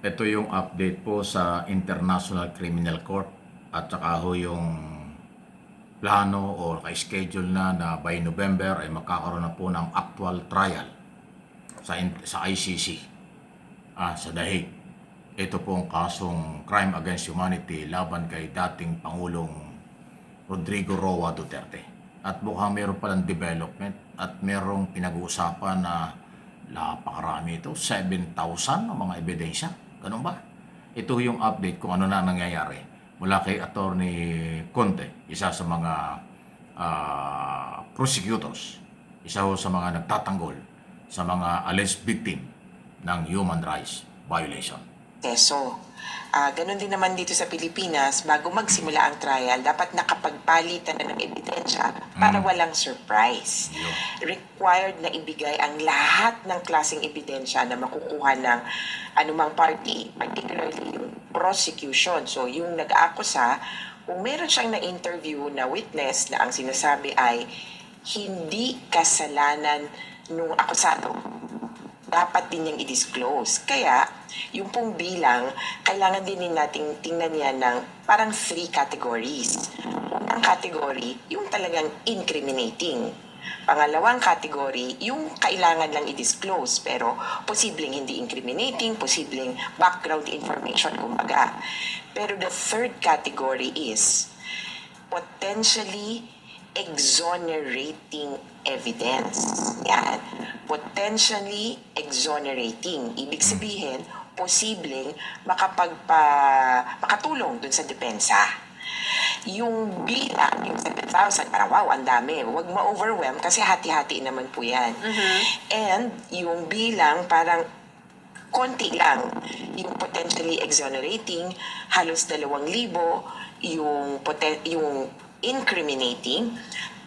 Ito yung update po sa International Criminal Court at saka ho yung plano o schedule na by November ay magkakaroon na po ng actual trial sa ICC sa The Hague. Ito pong kasong crime against humanity laban kay dating Pangulong Rodrigo Roa Duterte. At mukhang meron palang development at merong pinag-uusapan na napakarami ito, 7,000 ang mga ebidensya. Ganun ba? Ito yung update kung ano na nangyayari mula kay Attorney Conte, isa sa mga prosecutors, isa ho sa mga nagtatanggol sa mga alleged victim ng human rights violation. So, ganun din naman dito sa Pilipinas, bago magsimula ang trial, dapat nakapagpalitan na ng ebidensya para walang surprise. Required na ibigay ang lahat ng klaseng ebidensya na makukuha ng anumang party, particularly yung prosecution. So, yung nag-aakusa, kung meron siyang na-interview na witness na ang sinasabi ay hindi kasalanan nung akusado, dapat din niyang i-disclose. Kaya, yung pong bilang, kailangan din nating tingnan niya ng parang 3 categories. Unang category, yung talagang incriminating. Pangalawang category, yung kailangan lang i-disclose pero posibleng hindi incriminating, posibleng background information, kumbaga. Pero the third category is potentially exonerating evidence. Yan. Potentially exonerating. Ibig sabihin, posibleng makatulong dun sa depensa. Yung bilang, yung 7,000, parang wow, ang dami. Huwag ma-overwhelm kasi hati-hati naman po yan. And yung bilang, parang konti lang. Yung potentially exonerating, halos 2,000, yung incriminating,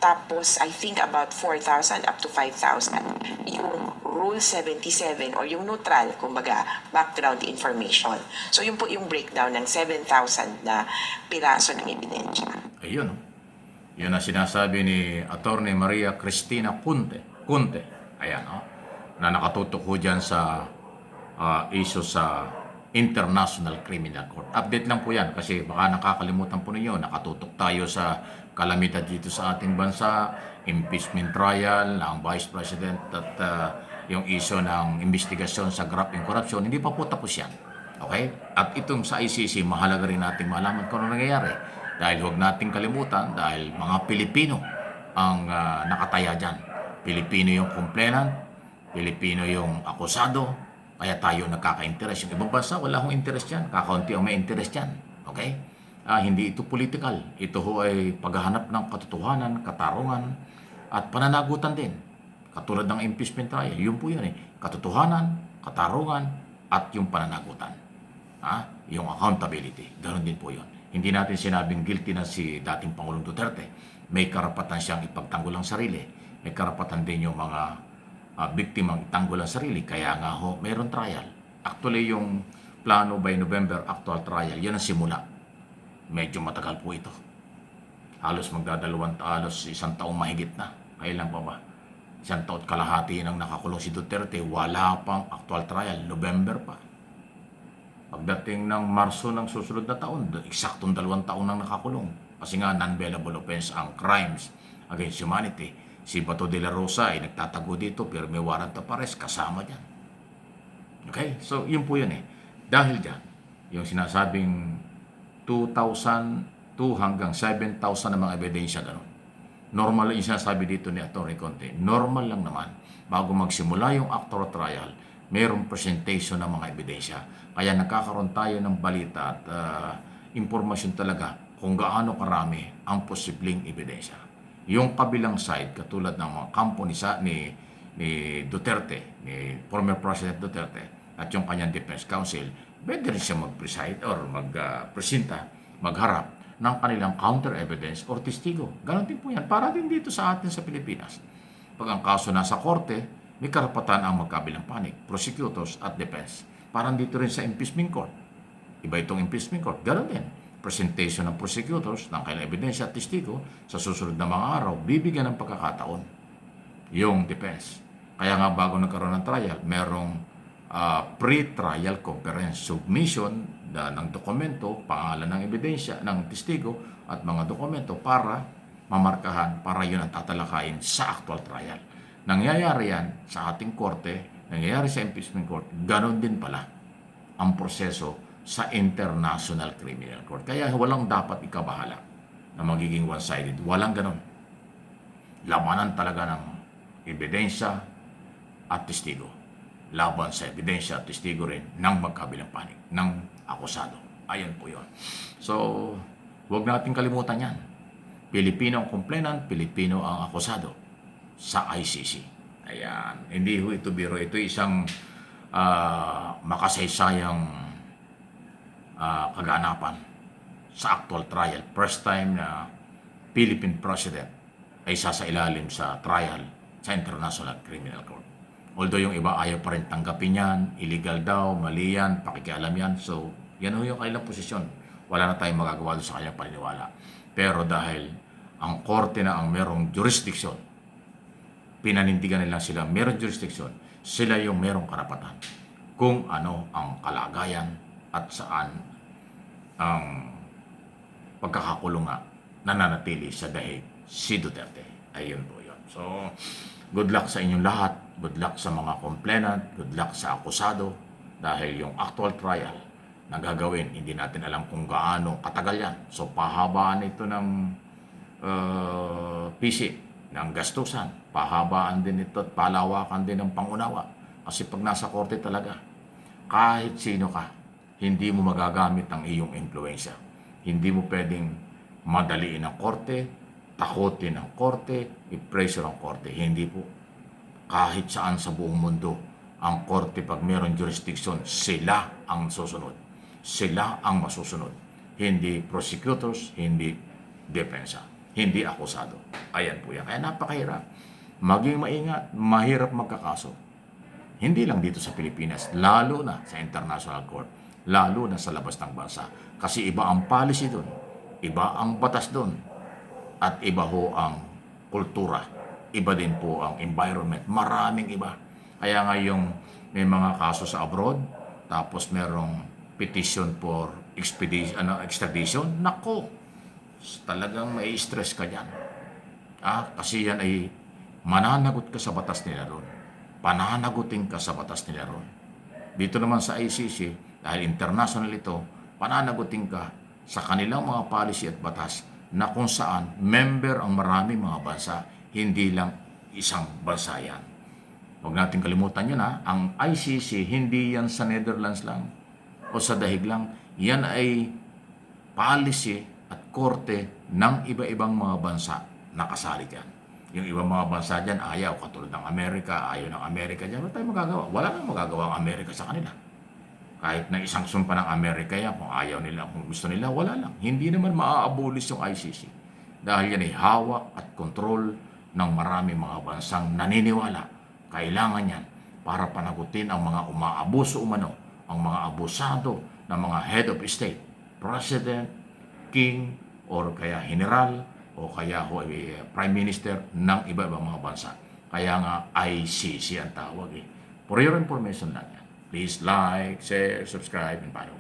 tapos I think about 4,000 up to 5,000 yung Rule 77 or yung neutral, kumbaga, background information. So yun po yung breakdown ng 7,000 na piraso ng ebidensya. Ayun. Yun ang sinasabi ni Attorney Maria Cristina Conte. Ayan, na nakatutok ho dyan sa issue sa International Criminal Court. Update lang po yan kasi baka nakakalimutan po ninyo, nakatutok tayo sa kalamidad dito sa ating bansa, impeachment trial ng Vice President at yung issue ng investigasyon sa graft and corruption. Hindi pa po tapos yan. Okay? At itong sa ICC, mahalaga rin natin malaman kung ano nangyayari. Dahil huwag nating kalimutan, dahil mga Pilipino ang nakataya dyan. Pilipino yung complainant, Pilipino yung akusado, kaya tayo nagkaka-interest. Yung ibang bansa, wala hong interest yan. Kakaunti ang may interest yan. Okay? Hindi ito political. Ito ho ay paghahanap ng katotohanan, katarungan, at pananagutan din. Katulad ng impeachment trial. Yun po yun eh. Katotohanan, katarungan, at yung pananagutan. Yung accountability. Ganon din po yun. Hindi natin sinabing guilty na si dating Pangulong Duterte. May karapatan siyang ipagtanggol ang sarili. May karapatan din yung mga biktimang itanggol ang sarili. Kaya nga ho, mayroon trial. Actually, yung plano by November actual trial, yan ang simula. Medyo matagal po ito. Halos halos 1 taong mahigit na. Kailan pa ba? 1 taon kalahati nang nakakulong si Duterte, wala pang actual trial. November pa. Pagdating ng Marso ng susunod na taon, eksaktong 2 taon nang nakakulong. Kasi nga, non-bailable offense ang crimes against humanity. Si Bato de la Rosa ay nagtatago dito pero may warrant of arrest kasama dyan. Okay? So, yun po yun eh. Dahil dyan, yung sinasabing 2,002 hanggang 7,000 na mga ebidensya gano'n. Normal yung sinasabi dito ni Atty. Conte. Normal lang naman. Bago magsimula yung actual trial, mayroong presentation ng mga ebidensya. Kaya nagkakaroon tayo ng balita at impormasyon talaga kung gaano karami ang posibleng ebidensya. Yung kabilang side, katulad ng mga kampo ni Duterte, ni former President Duterte, at yung kanyang defense counsel, pwede rin siya mag-preside or magpresenta, magharap ng kanilang counter evidence or testigo. Ganon din po yan. Para din dito sa atin sa Pilipinas. Pag ang kaso nasa korte, may karapatan ang magkabilang panig, prosecutors at defense. Parang dito rin sa impeachment court. Iba itong impeachment court. Ganon din. Presentation ng prosecutors ng kailang ebidensya at testigo sa susunod na mga araw, bibigyan ng pagkakataon yung defense. Kaya nga bago nagkaroon ng trial, merong pre-trial conference submission ng dokumento, pangalan ng ebidensya, ng testigo at mga dokumento para mamarkahan, para yun ang tatalakayin sa actual trial. Nangyayari yan sa ating korte, nangyayari sa impeachment court, ganon din pala ang proseso sa International Criminal Court. Kaya walang dapat ikabahala na magiging one-sided. Walang ganon. Labanan talaga ng ebidensya at testigo. Laban sa ebidensya at testigo rin ng magkabilang panig, ng akusado. Ayan po yun. So, huwag natin kalimutan yan. Pilipino ang complainant, Pilipino ang akusado sa ICC. Ayan. Hindi ho ito biro. Ito isang makasaysayang kaganapan sa actual trial. First time na Philippine President ay sasailalim sa trial sa International Criminal Court. Although yung iba ayaw pa rin tanggapin yan, illegal daw, mali yan, pakikialam yan. So, yan ho yung kanilang posisyon. Wala na tayong magagawa doon sa kanilang paniniwala. Pero dahil ang korte na ang merong jurisdiction, pinanindigan nila sila merong jurisdiction, sila yung merong karapatan kung ano ang kalagayan at saan ang pagkakakulong nga nananatili sa dahig si Duterte. Ayun po yun. So, good luck sa inyong lahat. Good luck sa mga complainant. Good luck sa akusado. Dahil yung actual trial na gagawin, hindi natin alam kung gaano katagal yan. So, pahabaan ito ng PC, ng gastusan. Pahabaan din ito at palawakan din ng pangunawa. Kasi pag nasa korte talaga, kahit sino ka, hindi mo magagamit ang iyong influensya. Hindi mo pwedeng madaliin ang korte, takutin ang korte, i-pressure ang korte. Hindi po. Kahit saan sa buong mundo, ang korte pag mayroong jurisdiction, sila ang susunod. Sila ang masusunod. Hindi prosecutors, hindi depensa, hindi akusado. Ayan po yan. Kaya napakahirap. Maging maingat, mahirap magkakaso. Hindi lang dito sa Pilipinas, lalo na sa international court, lalo na sa labas ng bansa. Kasi iba ang policy doon, iba ang batas doon, at iba ho ang kultura. Iba din po ang environment. Maraming iba. Kaya nga yung may mga kaso sa abroad, tapos merong petition for extradition, nako, talagang may stress ka dyan. Kasi yan ay mananagot ka sa batas nila ron. Pananagutin ka sa batas nila ron. Dito naman sa ICC, dahil international ito, pananagutin ka sa kanilang mga policy at batas na kung saan member ang maraming mga bansa, hindi lang isang bansa yan. Huwag natin kalimutan yan ang ICC, hindi yan sa Netherlands lang o sa dahig lang. Yan ay policy at korte ng iba-ibang mga bansa na kasali dyan. Yung ibang mga bansa dyan ayaw, katulad ng Amerika, ayaw ng Amerika dyan. Wala tayong magagawa. Wala nang magagawa ang Amerika sa kanila. Kahit na isang sumpa ng Amerika yan, kung ayaw nila, kung gusto nila, wala lang. Hindi naman maa-abolish yung ICC. Dahil yan ay hawak at control ng maraming mga bansang naniniwala. Kailangan yan para panagutin ang mga umaabuso umano, ang mga abusado ng mga head of state, president, king, or kaya general, o kaya prime minister ng iba-ibang mga bansa. Kaya nga ICC ang tawag. For your information lang yan. Please like, share, subscribe, and follow.